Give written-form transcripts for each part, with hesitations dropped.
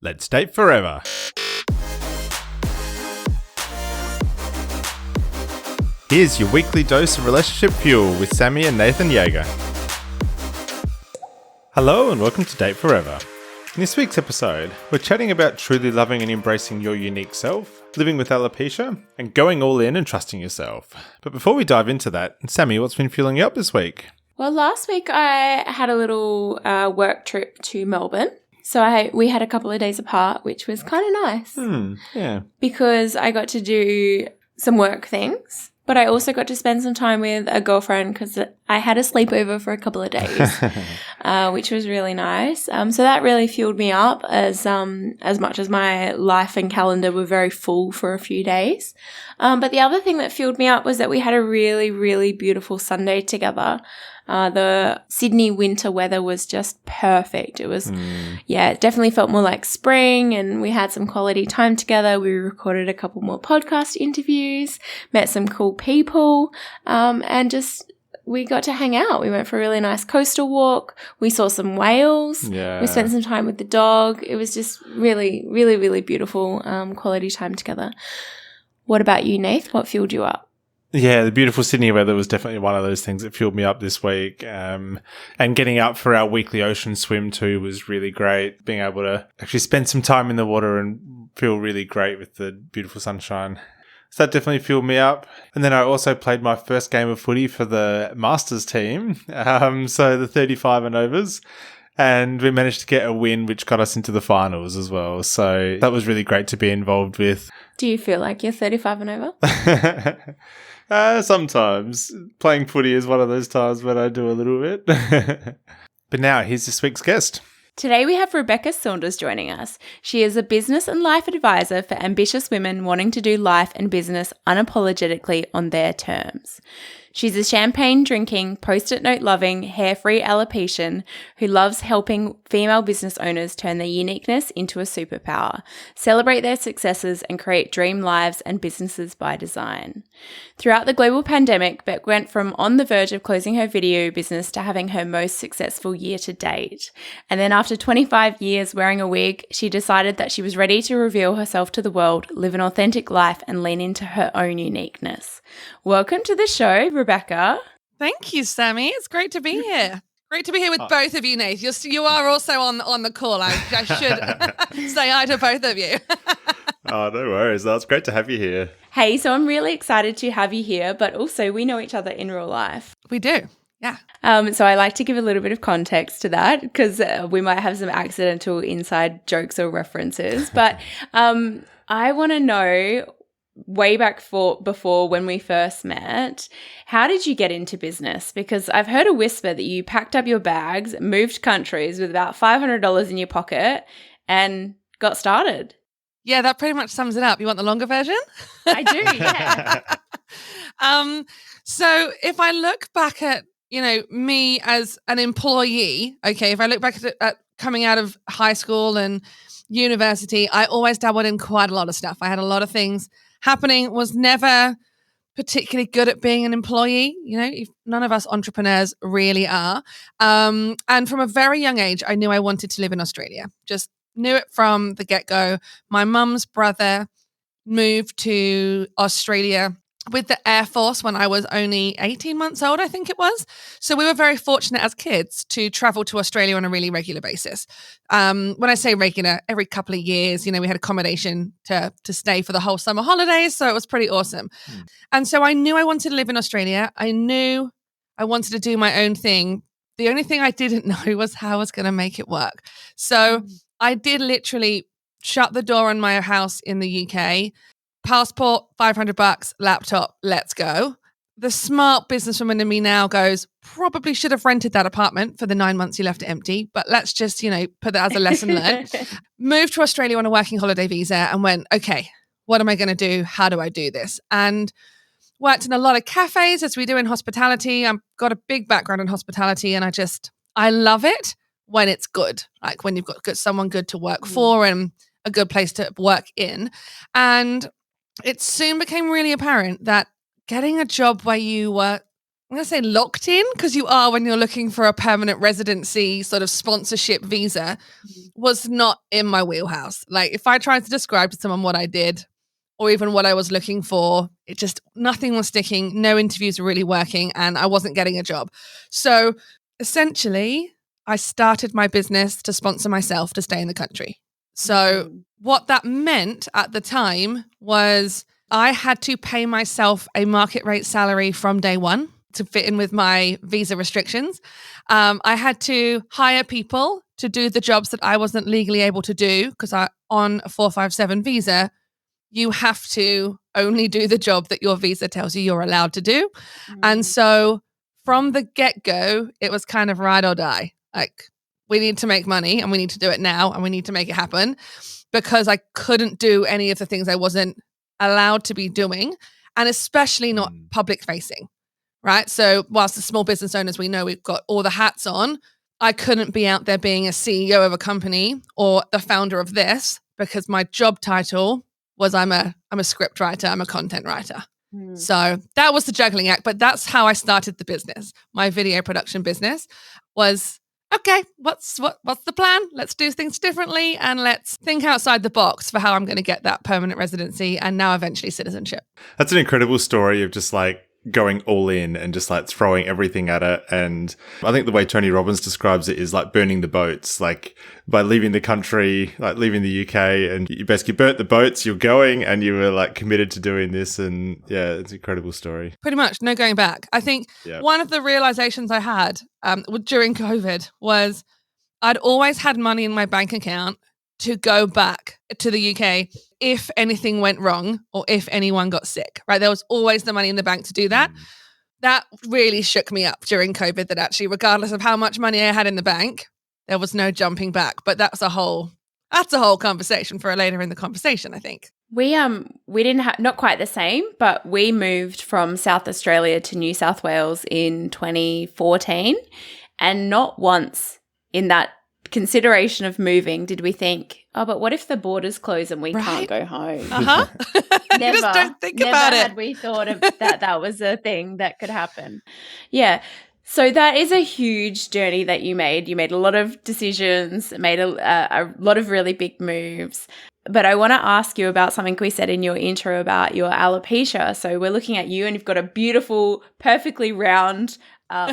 Let's date forever. Here's your weekly dose of relationship fuel with Sammy and Nathan Yeager. Hello and welcome to Date Forever. In this week's episode, we're chatting about truly loving and embracing your unique self, living with alopecia, and going all in and trusting yourself. But before we dive into that, Sammy, what's been fueling you up this week? Well, last week I had a little work trip to Melbourne. So we had a couple of days apart, which was kind of nice. Yeah. Because I got to do some work things, but I also got to spend some time with a girlfriend because I had a sleepover for a couple of days, which was really nice. So that really fueled me up as much as my life and calendar were very full for a few days. But the other thing that fueled me up was that we had a really, really beautiful Sunday together. The Sydney winter weather was just perfect. It was, it definitely felt more like spring, and we had some quality time together. We recorded a couple more podcast interviews, met some cool people, and just we got to hang out. We went for a really nice coastal walk. We saw some whales. Yeah. We spent some time with the dog. It was just really, really, really beautiful quality time together. What about you, Nath? What fueled you up? Yeah, the beautiful Sydney weather was definitely one of those things that fueled me up this week. And getting up for our weekly ocean swim too was really great. Being able to actually spend some time in the water and feel really great with the beautiful sunshine. So that definitely fueled me up. And then I also played my first game of footy for the Masters team. So the 35 and overs. And we managed to get a win, which got us into the finals as well. So that was really great to be involved with. Do you feel like you're 35 and over? Sometimes. Playing footy is one of those times when I do a little bit. But now, here's this week's guest. Today we have Rebecca Saunders joining us. She is a business and life advisor for ambitious women wanting to do life and business unapologetically on their terms. She's a champagne-drinking, post-it note loving, hair-free alopecian who loves helping female business owners turn their uniqueness into a superpower, celebrate their successes, and create dream lives and businesses by design. Throughout the global pandemic, Beck went from on the verge of closing her video business to having her most successful year to date. And then after 25 years wearing a wig, she decided that she was ready to reveal herself to the world, live an authentic life, and lean into her own uniqueness. Welcome to the show, Rebecca. Thank you, Sammy. It's great to be here. Great to be here with both of you, Nath. You are also on the call. I should say hi to both of you. Oh, no worries. That's great to have you here. Hey, so I'm really excited to have you here, but also we know each other in real life. We do, yeah. So I like to give a little bit of context to that because we might have some accidental inside jokes or references. But I want to know, way back before when we first met, how did you get into business? Because I've heard a whisper that you packed up your bags, moved countries with about $500 in your pocket and got started. Yeah, that pretty much sums it up. You want the longer version? I do, yeah. So if I look back at, me as an employee, okay, if I look back at coming out of high school and university, I always dabbled in quite a lot of stuff. I had a lot of things happening, was never particularly good at being an employee. None of us entrepreneurs really are. And from a very young age, I knew I wanted to live in Australia. Just knew it from the get-go. My mum's brother moved to Australia with the Air Force when I was only 18 months old, I think it was. So we were very fortunate as kids to travel to Australia on a really regular basis. When I say regular, every couple of years, we had accommodation to stay for the whole summer holidays. So it was pretty awesome. And so I knew I wanted to live in Australia. I knew I wanted to do my own thing. The only thing I didn't know was how I was going to make it work. So I did literally shut the door on my house in the UK, passport, $500, laptop, let's go. The smart businesswoman in me now goes, probably should have rented that apartment for the 9 months you left it empty, but let's just, put that as a lesson learned. Moved to Australia on a working holiday visa and went, okay, what am I going to do? How do I do this? And worked in a lot of cafes as we do in hospitality. I've got a big background in hospitality and I love it when it's good, like when you've got someone good to work for and a good place to work in. And it soon became really apparent that getting a job where you were I'm going to say locked in, because you are when you're looking for a permanent residency sort of sponsorship visa, was not in my wheelhouse. Like if I tried to describe to someone what I did or even what I was looking for, it just, nothing was sticking. No interviews were really working and I wasn't getting a job. So essentially, I started my business to sponsor myself to stay in the country. So what that meant at the time was I had to pay myself a market rate salary from day one to fit in with my visa restrictions. I had to hire people to do the jobs that I wasn't legally able to do, because on a 457 visa, you have to only do the job that your visa tells you you're allowed to do. And so from the get-go, it was kind of ride or die. Like, we need to make money and we need to do it now and we need to make it happen, because I couldn't do any of the things I wasn't allowed to be doing, and especially not public facing. Right. So whilst the small business owners, we know we've got all the hats on, I couldn't be out there being a CEO of a company or the founder of this, because my job title was I'm a script writer, I'm a content writer. So that was the juggling act, but that's how I started the business. My video production business was, okay, what's the plan? Let's do things differently and let's think outside the box for how I'm going to get that permanent residency and now eventually citizenship. That's an incredible story of just like going all in and just like throwing everything at it. And I think the way Tony Robbins describes it is like burning the boats, like by leaving the country, like leaving the UK, and you basically burnt the boats, you're going and you were like committed to doing this. And yeah, it's an incredible story. Pretty much no going back. I think one of the realizations I had during COVID was I'd always had money in my bank account to go back to the UK if anything went wrong or if anyone got sick, right? There was always the money in the bank to do that. That really shook me up during COVID, that actually, regardless of how much money I had in the bank, there was no jumping back. But that's a whole conversation for later in the conversation, I think. We didn't have, not quite the same, but we moved from South Australia to New South Wales in 2014, and not once in that consideration of moving did we think, oh, but what if the borders close and we can't go home? Never, you just don't think about it. Never had we thought of that was a thing that could happen. Yeah. So that is a huge journey that you made. You made a lot of decisions, made a lot of really big moves. But I want to ask you about something we said in your intro about your alopecia. So we're looking at you and you've got a beautiful, perfectly round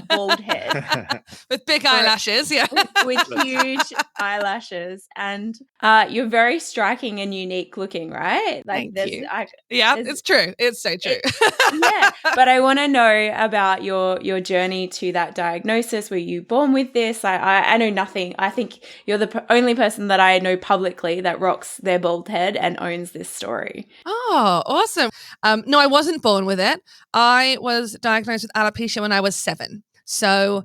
bald head. With big eyelashes, yeah. With huge eyelashes. And you're very striking and unique looking, right? Like Thank you. It's true. It's so true. Yeah. But I want to know about your journey to that diagnosis. Were you born with this? I know nothing. I think you're the only person that I know publicly that rocks their bald head and owns this story. Oh, awesome. No, I wasn't born with it. I was diagnosed with alopecia when I was 7. So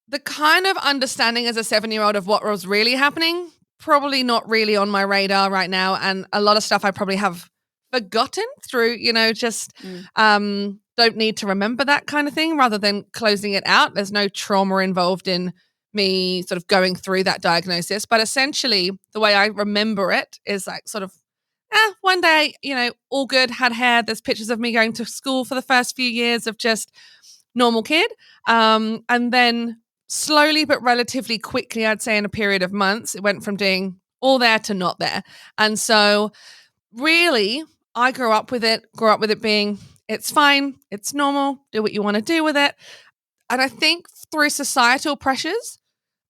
the kind of understanding as a 7-year-old of what was really happening, probably not really on my radar right now. And a lot of stuff I probably have forgotten through, just don't need to remember that kind of thing rather than closing it out. There's no trauma involved in me sort of going through that diagnosis. But essentially, the way I remember it is like sort of, one day, all good, had hair. There's pictures of me going to school for the first few years of just normal kid. And then slowly but relatively quickly, I'd say in a period of months, it went from being all there to not there. And so really, I grew up with it being, it's fine, it's normal, do what you want to do with it. And I think through societal pressures,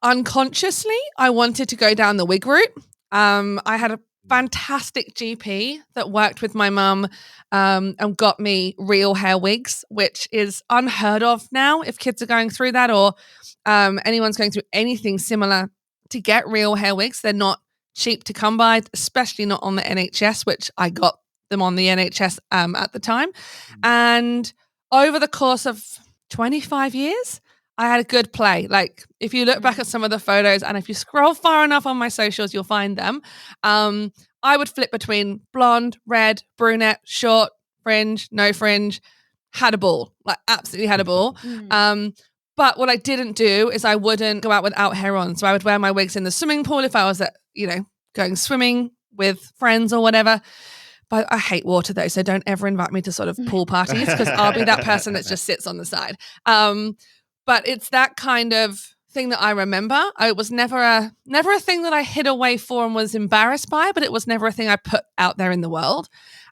unconsciously, I wanted to go down the wig route. I had a fantastic GP that worked with my mum and got me real hair wigs, which is unheard of now if kids are going through that or anyone's going through anything similar to get real hair wigs. They're not cheap to come by, especially not on the NHS, which I got them on the NHS at the time. And over the course of 25 years, I had a good play. Like if you look back at some of the photos and if you scroll far enough on my socials, you'll find them. I would flip between blonde, red, brunette, short, fringe, no fringe, had a ball, like absolutely had a ball. But what I didn't do is I wouldn't go out without hair on. So I would wear my wigs in the swimming pool if I was at, going swimming with friends or whatever. But I hate water though, so don't ever invite me to sort of pool parties because I'll be that person that just sits on the side. But it's that kind of thing that I remember. It was never a thing that I hid away for and was embarrassed by, but it was never a thing I put out there in the world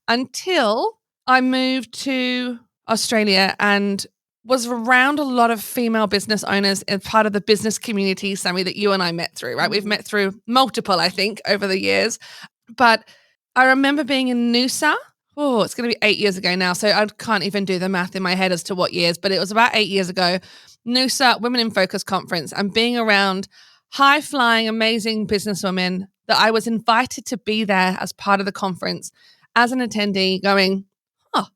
until I moved to Australia and was around a lot of female business owners and part of the business community, Sammy, that you and I met through, right? We've met through multiple, I think, over the years. But I remember being in Noosa. Oh, it's going to be 8 years ago now. So I can't even do the math in my head as to what years, but it was about 8 years ago. Noosa Women in Focus Conference, and being around high-flying, amazing businesswomen that I was invited to be there as part of the conference as an attendee going, oh,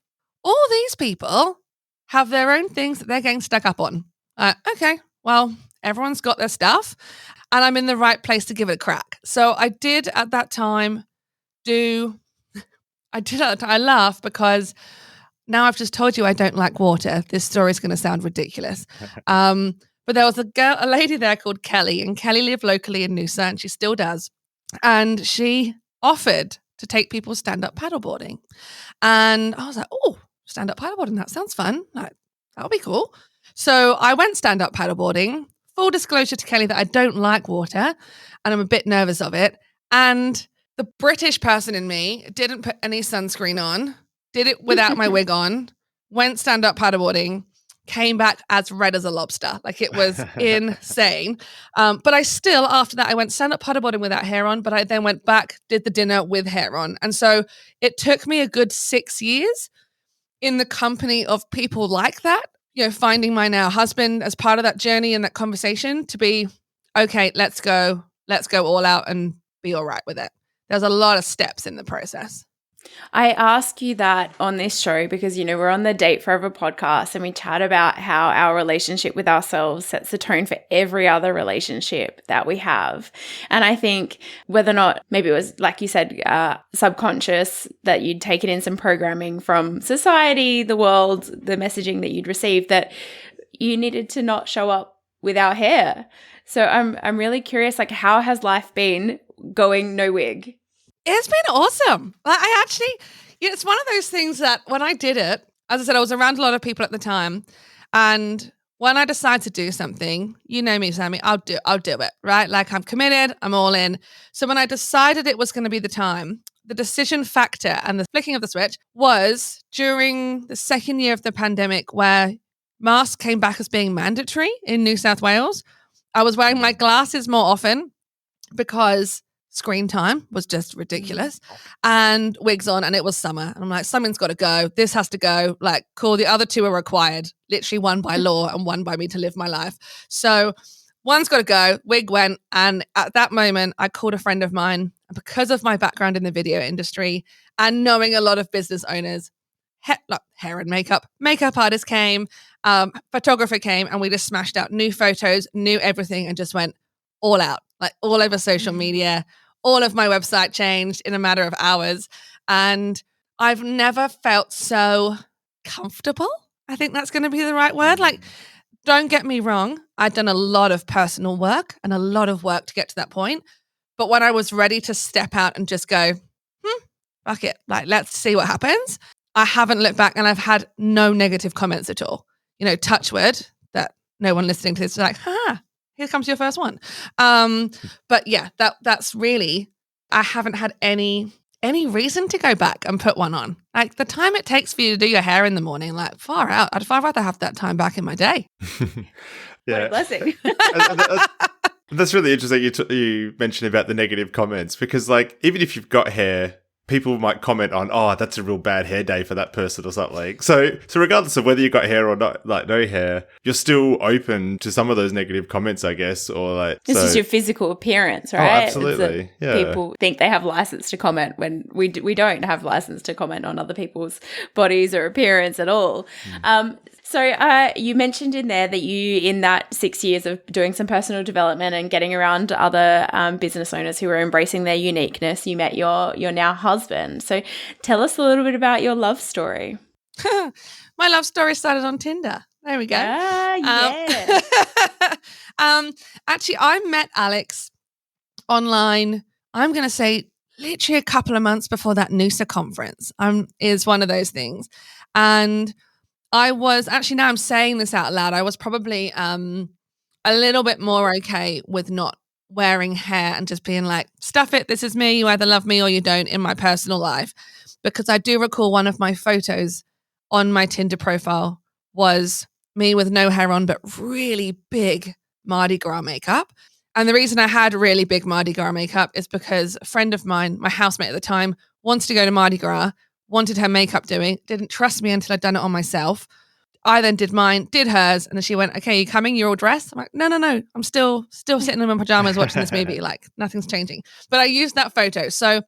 all these people have their own things that they're getting stuck up on. Okay, well, everyone's got their stuff and I'm in the right place to give it a crack. So I did at that time I laugh because now I've just told you I don't like water. This story is going to sound ridiculous. But there was a lady there called Kelly, and Kelly lived locally in Noosa, and she still does. And she offered to take people stand-up paddleboarding. And I was like, oh, stand-up paddleboarding, that sounds fun. Like, that'll be cool. So I went stand-up paddleboarding. Full disclosure to Kelly that I don't like water, and I'm a bit nervous of it. And the British person in me didn't put any sunscreen on, did it without my wig on, went stand-up paddleboarding, came back as red as a lobster. Like, it was insane. But I still, after that, I went stand-up paddleboarding without hair on, but I then went back, did the dinner with hair on. And so it took me a good 6 years in the company of people like that, you know, finding my now husband as part of that journey and that conversation to be, okay, let's go all out and be all right with it. There's a lot of steps in the process. I ask you that on this show because, you know, we're on the Date Forever podcast and we chat about how our relationship with ourselves sets the tone for every other relationship that we have. And I think whether or not, maybe it was, like you said, subconscious, that you'd taken in some programming from society, the world, the messaging that you'd received, that you needed to not show up without hair. So I'm really curious, like, how has life been going no wig? It's been awesome. I actually, it's one of those things that when I did it, as I said, I was around a lot of people at the time. And when I decide to do something, you know me, Sammy, I'll do it, right? Like, I'm committed, I'm all in. So when I decided it was going to be the time, the decision factor and the flicking of the switch was during the second year of the pandemic, where masks came back as being mandatory in New South Wales. I was wearing my glasses more often because screen time was just ridiculous, and wigs on, and it was summer. And I'm like, something's got to go. This has to go. Like, cool. The other two are required, literally one by law and one by me to live my life. So one's got to go. Wig went. And at that moment, I called a friend of mine, because of my background in the video industry and knowing a lot of business owners, hair and makeup artist came, photographer came, and we just smashed out new photos, new everything, and just went all out, like all over social media. All of my website changed in a matter of hours. And I've never felt so comfortable. I think that's going to be the right word. Like, don't get me wrong. I'd done a lot of personal work and a lot of work to get to that point. But when I was ready to step out and just go, fuck it, like, let's see what happens, I haven't looked back, and I've had no negative comments at all. You know, touch wood, that no one listening to this is like, here comes your first one. But yeah, that's really, I haven't had any reason to go back and put one on. Like, the time it takes for you to do your hair in the morning, like, far out. I'd far rather have that time back in my day. Yeah. What a blessing. That's really interesting you mentioned about the negative comments, because, like, even if you've got hair, people might comment on, oh, that's a real bad hair day for that person or something. So regardless of whether you got hair or not, like, no hair, you're still open to some of those negative comments, I guess, or like. This is your physical appearance, right? Oh, absolutely. Yeah. People think they have license to comment when we don't have license to comment on other people's bodies or appearance at all. So you mentioned in there that you, in that 6 years of doing some personal development and getting around other business owners who are embracing their uniqueness, you met your now husband. So tell us a little bit about your love story. My love story started on Tinder. There we go. Yeah. Actually, I met Alex online, I'm going to say literally a couple of months before that Noosa conference. Is one of those things. And I was actually, now I'm saying this out loud, I was probably a little bit more okay with not wearing hair and just being like, stuff it, this is me, you either love me or you don't, in my personal life. Because I do recall one of my photos on my Tinder profile was me with no hair on, but really big Mardi Gras makeup. And the reason I had really big Mardi Gras makeup is because a friend of mine, my housemate at the time, wanted to go to Mardi Gras, wanted her makeup doing, didn't trust me until I'd done it on myself. I then did mine, did hers, and then she went, okay, you coming? You're all dressed? I'm like, no. I'm still sitting in my pajamas watching this movie. Like, nothing's changing. But I used that photo. So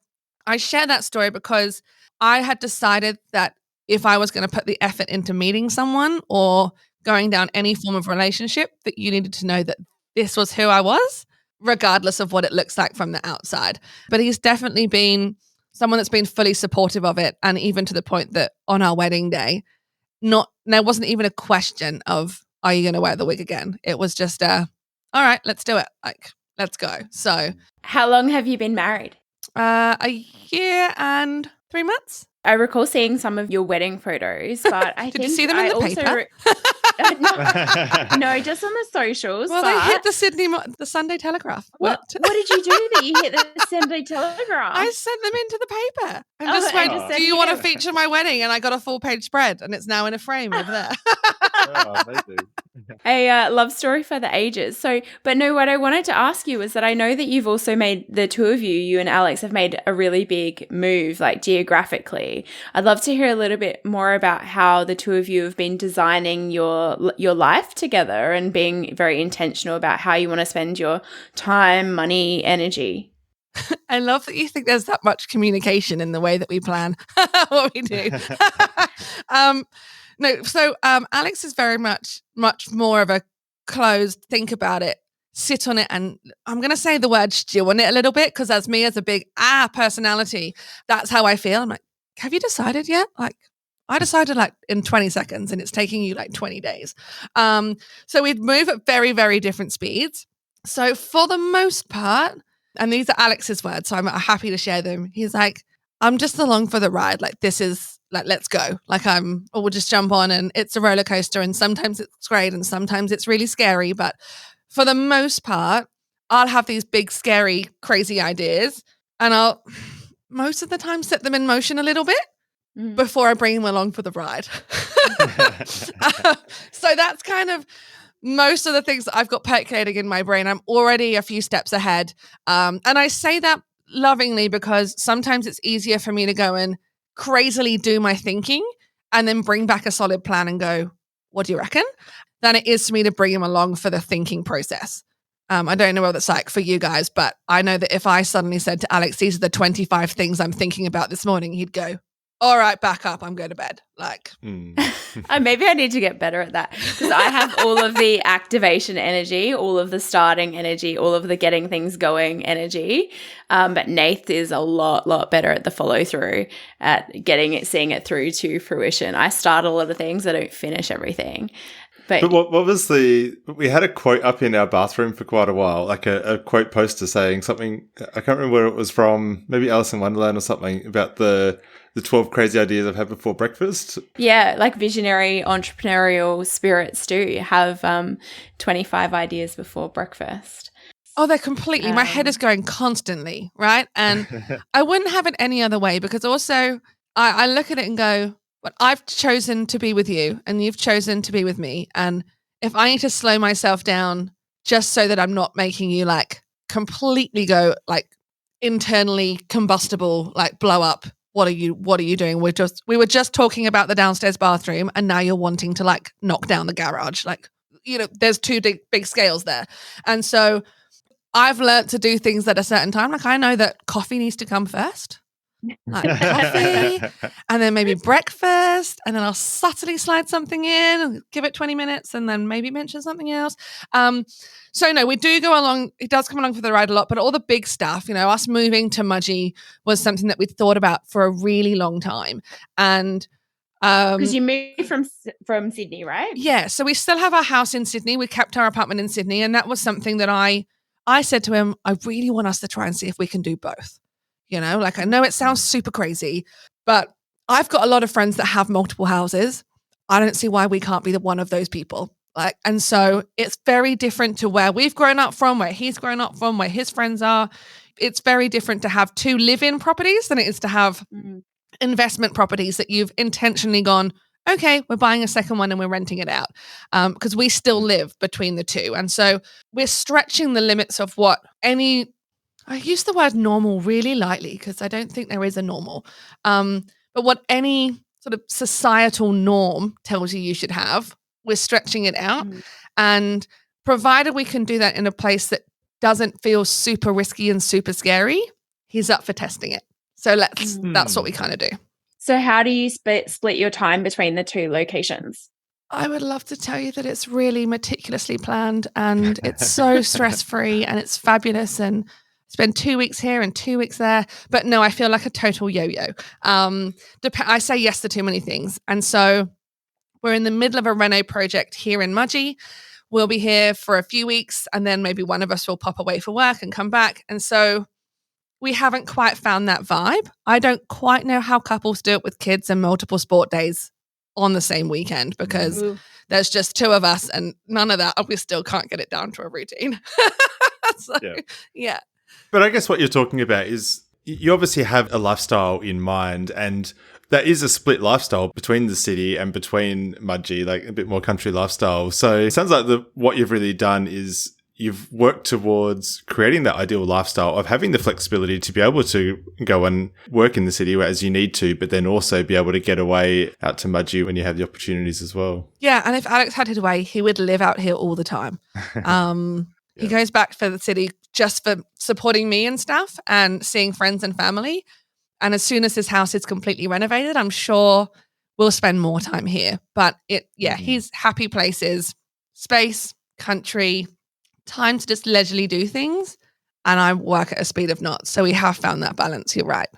I share that story because I had decided that if I was going to put the effort into meeting someone or going down any form of relationship, that you needed to know that this was who I was, regardless of what it looks like from the outside. But he's definitely been someone that's been fully supportive of it. And even to the point that on our wedding day, there wasn't even a question of, are you going to wear the wig again? It was just all right, let's do it. Like, let's go. So How long have you been married? a year and 3 months. I recall seeing some of your wedding photos, but I Did think you see them in I the also paper? no, just on the socials. Well, but they hit the Sunday Telegraph. What did you do that you hit the Sunday Telegraph? I sent them into the paper and Oh, just and went, just said do you want to you. feature my wedding? And I got a full page spread and it's now in a frame over there. Oh, amazing. A love story for the ages. So, but no, what I wanted to ask you was that I know that you've also made, the two of you and Alex have made a really big move, like geographically. I'd love to hear a little bit more about how the two of you have been designing your life together and being very intentional about how you want to spend your time, money, energy. I love that you think there's that much communication in the way that we plan what we do. No, so Alex is very much more of a closed, think about it, sit on it, and I'm going to say the word stew on it a little bit because as me as a big personality, that's how I feel. I'm like, have you decided yet? Like, I decided like in 20 seconds and it's taking you like 20 days. So we'd move at very, very different speeds. So for the most part, and these are Alex's words, so I'm happy to share them. He's like, I'm just along for the ride. Like, this is like, let's go. Like, we'll just jump on and it's a roller coaster. And sometimes it's great and sometimes it's really scary. But for the most part, I'll have these big, scary, crazy ideas and I'll most of the time set them in motion a little bit before I bring them along for the ride. So that's kind of most of the things that I've got percolating in my brain. I'm already a few steps ahead. And I say that lovingly because sometimes it's easier for me to go and crazily do my thinking and then bring back a solid plan and go, what do you reckon? Than it is for me to bring him along for the thinking process. I don't know what it's like for you guys, but I know that if I suddenly said to Alex, these are the 25 things I'm thinking about this morning, he'd go, all right, back up, I'm going to bed. Like, Maybe I need to get better at that because I have all of the activation energy, all of the starting energy, all of the getting things going energy. But Nath is a lot better at the follow through, at seeing it through to fruition. I start a lot of things, I don't finish everything. But what was we had a quote up in our bathroom for quite a while, like a quote poster saying something, I can't remember where it was from, maybe Alice in Wonderland or something, about the 12 crazy ideas I've had before breakfast. Yeah, like visionary entrepreneurial spirits do have 25 ideas before breakfast. Oh, they're completely, my head is going constantly, right? And I wouldn't have it any other way because also I look at it and go, but I've chosen to be with you and you've chosen to be with me. And if I need to slow myself down just so that I'm not making you like completely go like internally combustible, like blow up, what are you doing? We were just talking about the downstairs bathroom and now you're wanting to like knock down the garage. Like, you know, there's two big scales there. And so I've learned to do things at a certain time. Like I know that coffee needs to come first. Like coffee and then maybe breakfast and then I'll subtly slide something in and give it 20 minutes and then maybe mention something else. So no, we do go along. It does come along for the ride a lot, but all the big stuff, you know, us moving to Mudgee was something that we'd thought about for a really long time. And because you moved from Sydney, right? Yeah. So we still have our house in Sydney. We kept our apartment in Sydney. And that was something that I said to him, I really want us to try and see if we can do both. Like, I know it sounds super crazy, but I've got a lot of friends that have multiple houses. I don't see why we can't be one of those people. Like, and so it's very different to where we've grown up from, where he's grown up from, where his friends are. It's very different to have 2 live-in properties than it is to have investment properties that you've intentionally gone, okay, we're buying a second one and we're renting it out, because we still live between the two. And so we're stretching the limits of what I use the word normal really lightly because I don't think there is a normal, but what any sort of societal norm tells you should have, we're stretching it out. And provided we can do that in a place that doesn't feel super risky and super scary, he's up for testing it. So that's what we kind of do. So how do you split your time between the 2 locations? I would love to tell you that it's really meticulously planned and it's so stress-free and it's fabulous and spend 2 weeks here and 2 weeks there. But no, I feel like a total yo-yo. I say yes to too many things. And so we're in the middle of a reno project here in Mudgee. We'll be here for a few weeks and then maybe one of us will pop away for work and come back. And so we haven't quite found that vibe. I don't quite know how couples do it with kids and multiple sport days on the same weekend because there's just 2 of us and none of that. We still can't get it down to a routine. So, yeah. But I guess what you're talking about is you obviously have a lifestyle in mind, and that is a split lifestyle between the city and between Mudgee, like a bit more country lifestyle. So it sounds like what you've really done is you've worked towards creating that ideal lifestyle of having the flexibility to be able to go and work in the city as you need to, but then also be able to get away out to Mudgee when you have the opportunities as well. Yeah, and if Alex had his way, he would live out here all the time. He goes back for the city just for supporting me and stuff and seeing friends and family. And as soon as his house is completely renovated, I'm sure we'll spend more time here. But his happy places, space, country, time to just leisurely do things. And I work at a speed of knots. So we have found that balance. You're right.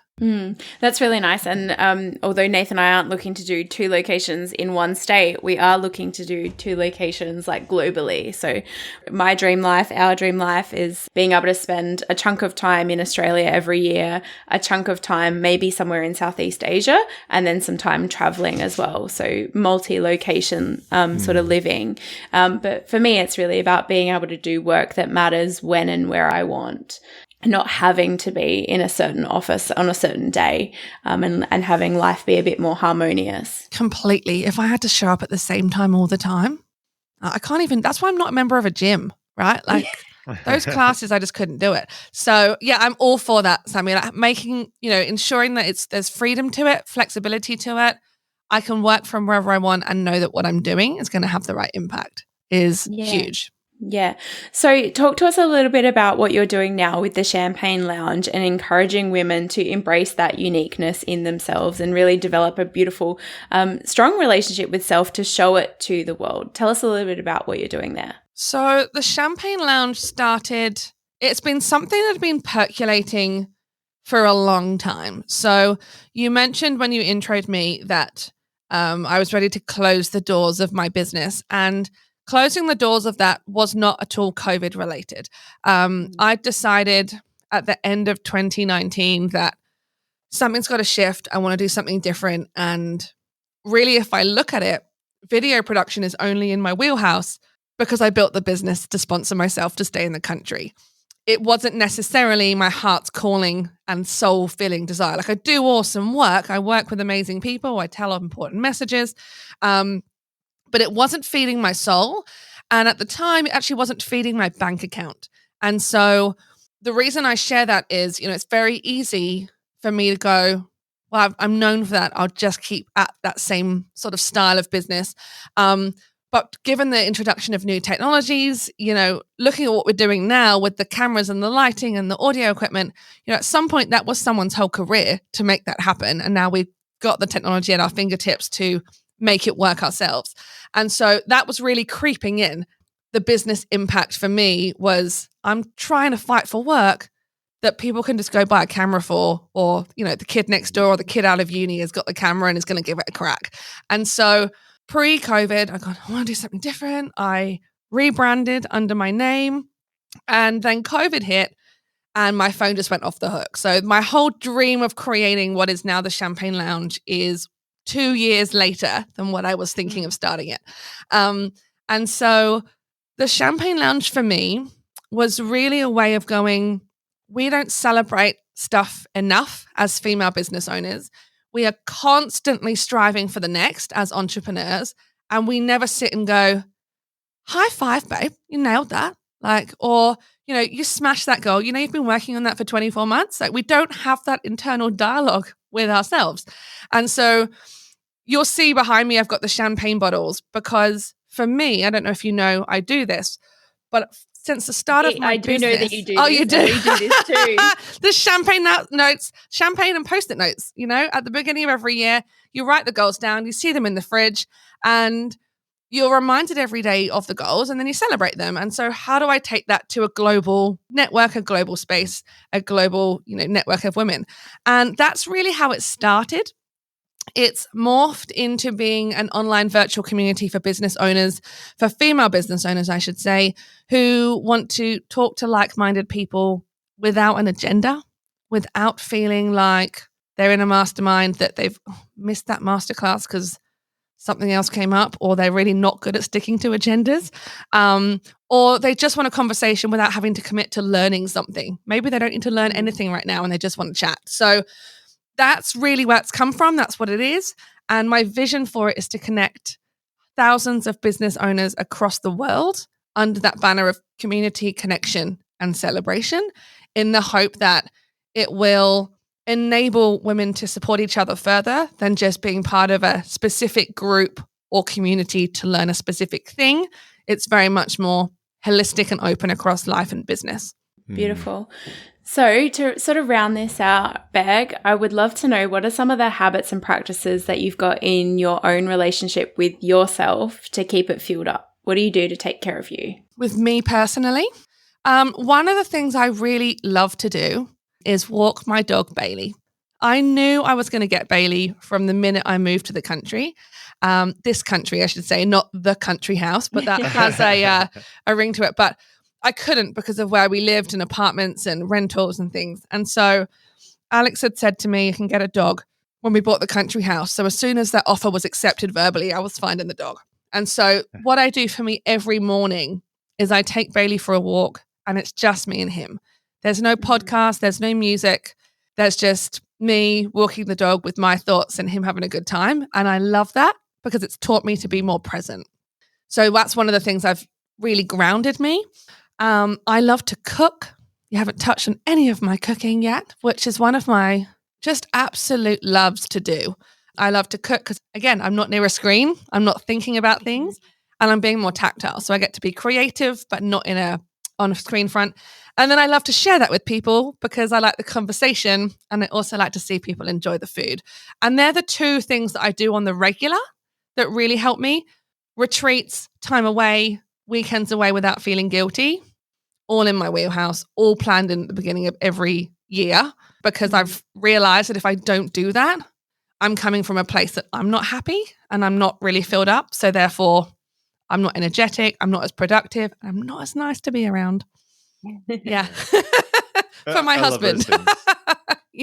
That's really nice. And although Nathan and I aren't looking to do 2 locations in one state, we are looking to do 2 locations like globally. So my dream life, our dream life is being able to spend a chunk of time in Australia every year, a chunk of time maybe somewhere in Southeast Asia, and then some time traveling as well. So multi-location sort of living. But for me, it's really about being able to do work that matters when and where I want. Not having to be in a certain office on a certain day, and having life be a bit more harmonious. Completely. If I had to show up at the same time all the time, I can't even, that's why I'm not a member of a gym, right? Like those classes, I just couldn't do it. So yeah, I'm all for that, Sammy. Like making, ensuring that there's freedom to it, flexibility to it. I can work from wherever I want and know that what I'm doing is going to have the right impact is huge. Yeah. So talk to us a little bit about what you're doing now with the Champagne Lounge and encouraging women to embrace that uniqueness in themselves and really develop a beautiful, strong relationship with self to show it to the world. Tell us a little bit about what you're doing there. So the Champagne Lounge it's been something that's been percolating for a long time. So you mentioned when you introed me that I was ready to close the doors of my business, and closing the doors of that was not at all COVID related. I decided at the end of 2019 that something's got to shift. I want to do something different. And really, if I look at it, video production is only in my wheelhouse because I built the business to sponsor myself to stay in the country. It wasn't necessarily my heart's calling and soul filling desire. Like, I do awesome work. I work with amazing people. I tell important messages. But it wasn't feeding my soul. And at the time, it actually wasn't feeding my bank account. And so the reason I share that is, it's very easy for me to go, well, I'm known for that. I'll just keep at that same sort of style of business. But given the introduction of new technologies, looking at what we're doing now with the cameras and the lighting and the audio equipment, at some point that was someone's whole career to make that happen. And now we've got the technology at our fingertips to make it work ourselves. And so that was really creeping in. The business impact for me was I'm trying to fight for work that people can just go buy a camera for, or, the kid next door or the kid out of uni has got the camera and is going to give it a crack. And so pre-COVID, I got, I want to do something different. I rebranded under my name, and then COVID hit. and my phone just went off the hook. So my whole dream of creating what is now the Champagne Lounge is 2 years later than what I was thinking of starting it. And so the Champagne Lounge for me was really a way of going, we don't celebrate stuff enough as female business owners. We are constantly striving for the next as entrepreneurs, and we never sit and go, high five, babe, you nailed that. Like, or, you know, you smashed that goal. You know, you've been working on that for 24 months. Like, we don't have that internal dialogue with ourselves. And so you'll see behind me, I've got the champagne bottles because for me, I don't know if you know, I do this, but since the start of my business. I do know that you do. Oh, you do? We do this too. The champagne notes, champagne and Post-it notes, you know, at the beginning of every year, you write the goals down, you see them in the fridge, and you're reminded every day of the goals, and then you celebrate them. And so how do I take that to a global network, a global space, a global, you know, network of women? And that's really how it started. It's morphed into being an online virtual community for business owners, for female business owners, I should say, who want to talk to like-minded people without an agenda, without feeling like they're in a mastermind that they've missed that masterclass because something else came up, or they're really not good at sticking to agendas, or they just want a conversation without having to commit to learning something. Maybe they don't need to learn anything right now and they just want to chat. So that's really where it's come from. That's what it is. And my vision for it is to connect thousands of business owners across the world under that banner of community, connection, and celebration, in the hope that it will enable women to support each other further than just being part of a specific group or community to learn a specific thing. It's very much more holistic and open across life and business. Beautiful. So to sort of round this out, Beck, I would love to know, what are some of the habits and practices that you've got in your own relationship with yourself to keep it fueled up? What do you do to take care of you? With me personally, one of the things I really love to do is walk my dog Bailey. I knew I was going to get Bailey from the minute I moved to the country. This country, I should say, not the country house, but that has a ring to it. But I couldn't because of where we lived in apartments and rentals and things. And so Alex had said to me, you can get a dog when we bought the country house. So as soon as that offer was accepted verbally, I was finding the dog. And so what I do for me every morning is I take Bailey for a walk, and it's just me and him. There's no podcast, there's no music. There's just me walking the dog with my thoughts and him having a good time. And I love that because it's taught me to be more present. So that's one of the things I've really grounded me. I love to cook. You haven't touched on any of my cooking yet, which is one of my just absolute loves to do. I love to cook because, again, I'm not near a screen. I'm not thinking about things, and I'm being more tactile. So I get to be creative, but not on a screen front. And then I love to share that with people because I like the conversation, and I also like to see people enjoy the food. And they're the two things that I do on the regular that really help me. Retreats, time away, weekends away without feeling guilty, all in my wheelhouse, all planned in the beginning of every year, because I've realized that if I don't do that, I'm coming from a place that I'm not happy and I'm not really filled up. So therefore, I'm not energetic, I'm not as productive, I'm not as nice to be around. Yeah. For my husband.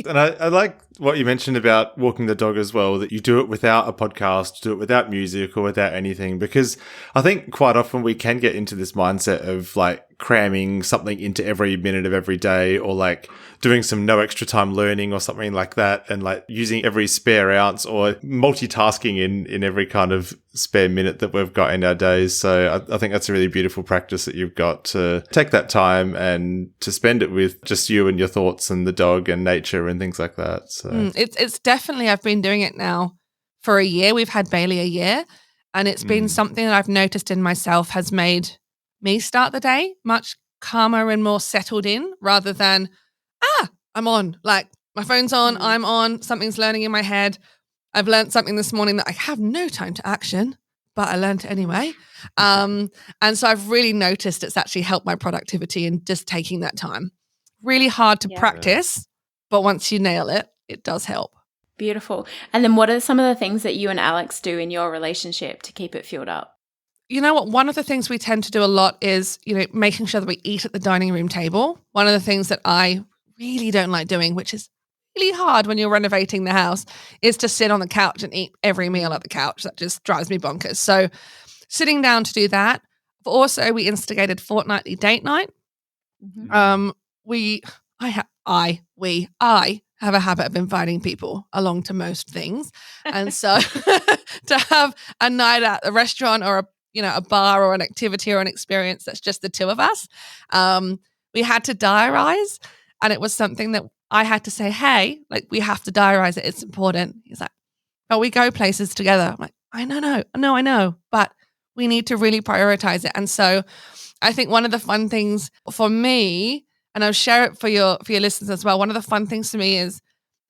And I like what you mentioned about walking the dog as well, that you do it without a podcast, do it without music or without anything, because I think quite often we can get into this mindset of like cramming something into every minute of every day, or like doing some no extra time learning or something like that, and like using every spare ounce or multitasking in every kind of spare minute that we've got in our days. So I think that's a really beautiful practice that you've got, to take that time and to spend it with just you and your thoughts and the dog and nature and things like that. So it's definitely, I've been doing it now for a year. We've had Bailey a year, and it's been something that I've noticed in myself has made me start the day much calmer and more settled in, rather than, I'm on, like my phone's on, I'm on, something's learning in my head. I've learned something this morning that I have no time to action, but I learned it anyway. And so I've really noticed it's actually helped my productivity in just taking that time. Really hard to practice, but once you nail it, it does help. Beautiful. And then what are some of the things that you and Alex do in your relationship to keep it fueled up? you know what? One of the things we tend to do a lot is, making sure that we eat at the dining room table. One of the things that I really don't like doing, which is really hard when you're renovating the house, is to sit on the couch and eat every meal at the couch. That just drives me bonkers. So sitting down to do that. Also, we instigated fortnightly date night. Mm-hmm. I have a habit of inviting people along to most things. And so to have a night at a restaurant or a bar or an activity or an experience that's just the two of us, we had to diarize. And it was something that I had to say, hey, like, we have to diarize it. It's important. He's like, oh, we go places together. I'm like, I know, but we need to really prioritize it. And so I think one of the fun things for me, and I'll share it for your listeners as well, one of the fun things for me is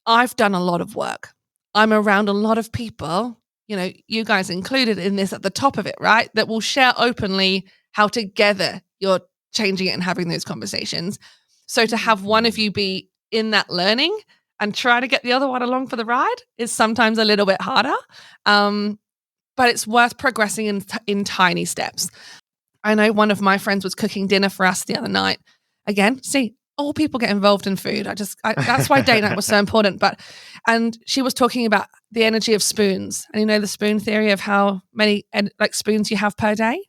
I've done a lot of work. I'm around a lot of people, you guys included in this at the top of it, right? That will share openly how together you're changing it and having those conversations. So to have one of you be in that learning and try to get the other one along for the ride is sometimes a little bit harder. But it's worth progressing in tiny steps. I know one of my friends was cooking dinner for us the other night. Again, see, all people get involved in food. That's why date night was so important. And she was talking about the energy of spoons. And the spoon theory of how many spoons you have per day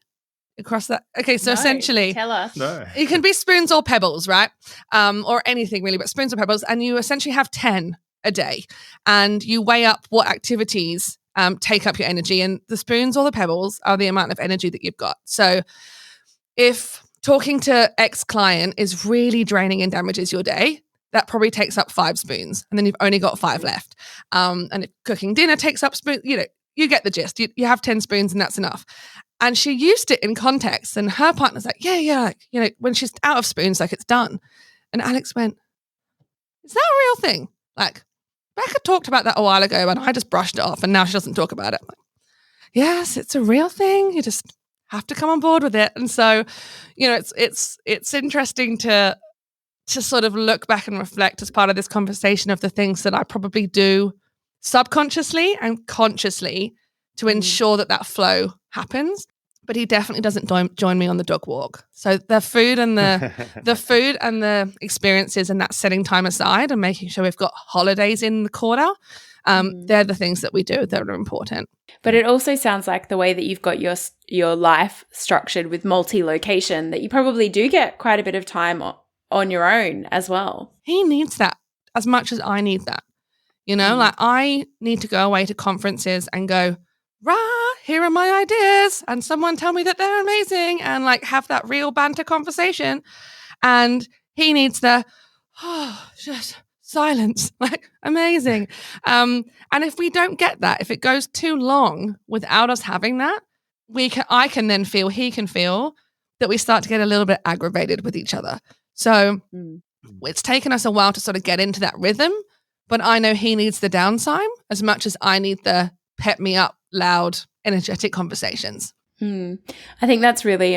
across that. Okay, so essentially, tell us. No. It can be spoons or pebbles, right? Or anything really, but spoons or pebbles. And you essentially have 10 a day. And you weigh up what activities take up your energy. And the spoons or the pebbles are the amount of energy that you've got. So if talking to ex-client is really draining and damages your day, that probably takes up 5 spoons. And then you've only got 5 left. And if cooking dinner takes up spoons, you get the gist. You have 10 spoons and that's enough. And she used it in context. And her partner's like, yeah, when she's out of spoons, like, it's done. And Alex went, is that a real thing? Like, Becca talked about that a while ago and I just brushed it off and now she doesn't talk about it. I'm like, yes, it's a real thing. You just have to come on board with it. And so, it's interesting to sort of look back and reflect as part of this conversation of the things that I probably do subconsciously and consciously to ensure that flow happens. But he definitely doesn't join me on the dog walk. So the food and the food and the experiences and that setting time aside and making sure we've got holidays in the quarter, they're the things that we do that are important. But it also sounds like the way that you've got your life structured with multi-location, that you probably do get quite a bit of time on your own as well. He needs that as much as I need that. Like, I need to go away to conferences and go, rah, here are my ideas. And someone tell me that they're amazing and like have that real banter conversation. And he needs just silence, like, amazing. And if we don't get that, if it goes too long without us having that, I can then feel, he can feel that we start to get a little bit aggravated with each other. So it's taken us a while to sort of get into that rhythm, but I know he needs the downtime as much as I need the pep me up, loud, energetic conversations. I think that's really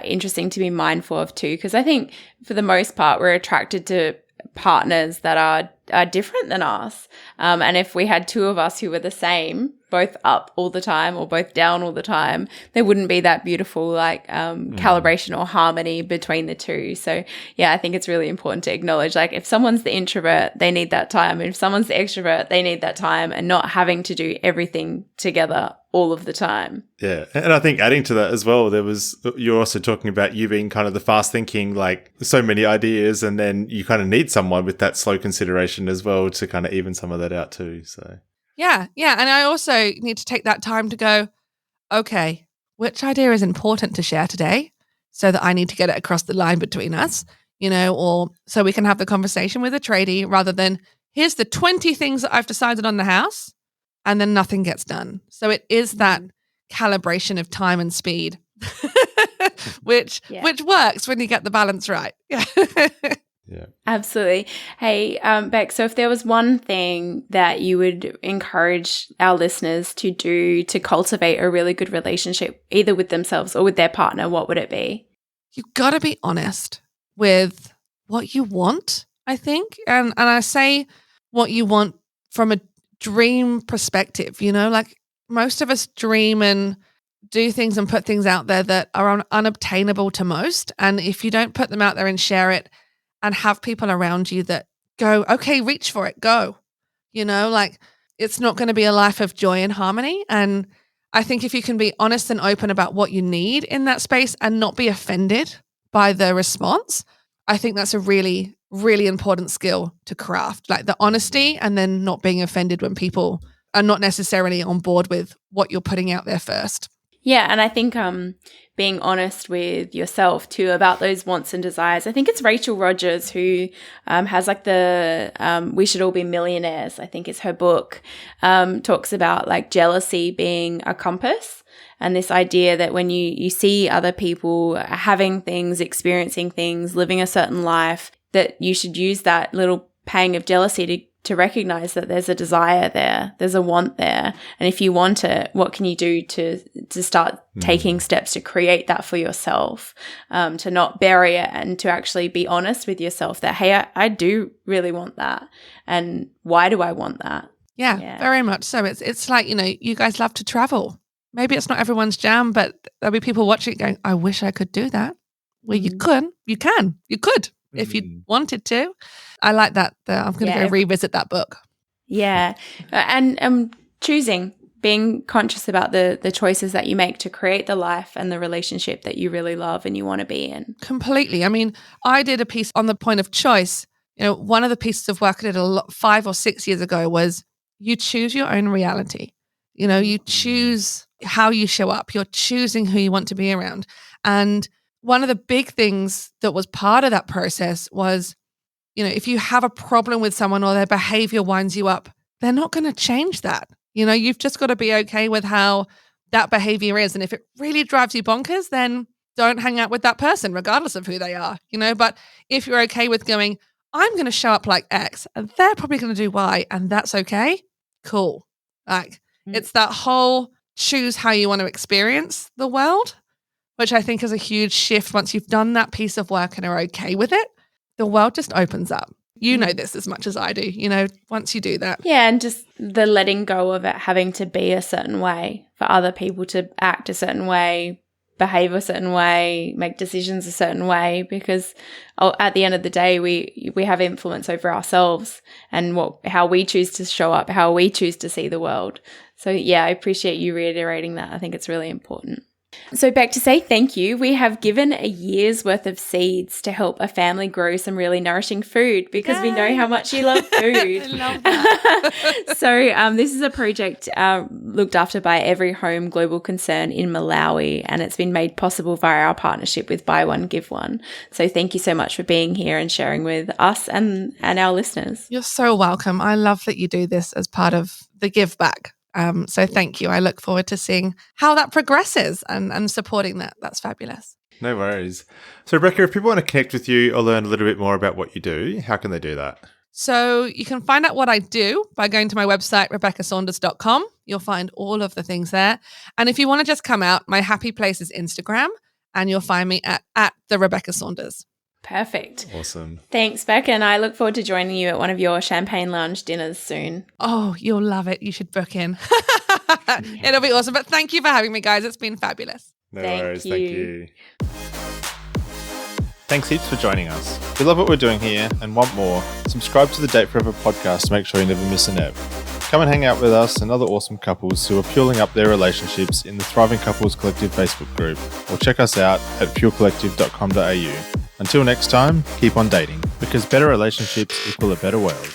interesting to be mindful of too, because I think for the most part we're attracted to partners that are different than us. And if we had two of us who were the same, both up all the time or both down all the time, there wouldn't be that beautiful calibration or harmony between the two. So yeah, I think it's really important to acknowledge, like, if someone's the introvert, they need that time. And if someone's the extrovert, they need that time, and not having to do everything together all of the time. Yeah. And I think adding to that as well, you're also talking about you being kind of the fast thinking, like so many ideas, and then you kind of need someone with that slow consideration as well to kind of even some of that out too. So yeah. And I also need to take that time to go, okay, which idea is important to share today so that I need to get it across the line between us, or so we can have the conversation with a tradie rather than here's the 20 things that I've decided on the house and then nothing gets done. So it is that calibration of time and speed, which works when you get the balance right. Yeah. Yeah. Absolutely. Hey, Beck, so if there was one thing that you would encourage our listeners to do to cultivate a really good relationship, either with themselves or with their partner, what would it be? You've got to be honest with what you want, I think. And I say what you want from a dream perspective, like most of us dream and do things and put things out there that are unobtainable to most. And if you don't put them out there and share it and have people around you that go, okay, reach for it, go, like it's not going to be a life of joy and harmony. And I think if you can be honest and open about what you need in that space and not be offended by the response, I think that's a really, really important skill to craft, like the honesty and then not being offended when people are not necessarily on board with what you're putting out there first. Yeah, and I think being honest with yourself too about those wants and desires. I think it's Rachel Rodgers who has like the We Should All Be Millionaires, I think is her book, talks about like jealousy being a compass, and this idea that when you see other people having things, experiencing things, living a certain life, that you should use that little pang of jealousy to recognize that there's a desire there, there's a want there. And if you want it, what can you do to start taking steps to create that for yourself, to not bury it and to actually be honest with yourself that, hey, I do really want that. And why do I want that? Yeah, very much so. It's like, you guys love to travel. Maybe it's not everyone's jam, but there'll be people watching going, I wish I could do that. Well, you could if you wanted to. I like that. I'm going to go revisit that book. Yeah. And being conscious about the choices that you make to create the life and the relationship that you really love and you want to be in. Completely. I mean, I did a piece on the point of choice. One of the pieces of work I did 5 or 6 years ago was you choose your own reality. You choose how you show up. You're choosing who you want to be around. And one of the big things that was part of that process was, if you have a problem with someone or their behavior winds you up, they're not going to change that. You've just got to be okay with how that behavior is. And if it really drives you bonkers, then don't hang out with that person, regardless of who they are, But if you're okay with going, I'm going to show up like X and they're probably going to do Y, and that's okay, cool. Like it's that whole choose how you want to experience the world, which I think is a huge shift. Once you've done that piece of work and are okay with it, the world just opens up. You know this as much as I do, once you do that. Yeah, and just the letting go of it having to be a certain way for other people to act a certain way, behave a certain way, make decisions a certain way, because at the end of the day, we have influence over ourselves and how we choose to show up, how we choose to see the world. So yeah, I appreciate you reiterating that. I think it's really important. So Beck, to say thank you, we have given a year's worth of seeds to help a family grow some really nourishing food because we know how much you love food. I love that. So this is a project looked after by Every Home Global Concern in Malawi, and it's been made possible via our partnership with Buy One, Give One. So thank you so much for being here and sharing with us and our listeners. You're so welcome. I love that you do this as part of the give back. So thank you. I look forward to seeing how that progresses and supporting that. That's fabulous. No worries. So Rebecca, if people want to connect with you or learn a little bit more about what you do, how can they do that? So you can find out what I do by going to my website, rebeccasaunders.com. You'll find all of the things there. And if you want to just come out, my happy place is Instagram, and you'll find me at the Rebecca Saunders. Perfect. Awesome. Thanks, Beck, and I look forward to joining you at one of your champagne lounge dinners soon. Oh, you'll love it. You should book in. It'll be awesome. But thank you for having me, guys. It's been fabulous. No worries. Thank you. Thanks heaps for joining us. We love what we're doing here and want more. Subscribe to the Date Forever podcast to make sure you never miss an ep. Come and hang out with us and other awesome couples who are fueling up their relationships in the Thriving Couples Collective Facebook group, or check us out at fuelcollective.com.au. Until next time, keep on dating, because better relationships equal a better world.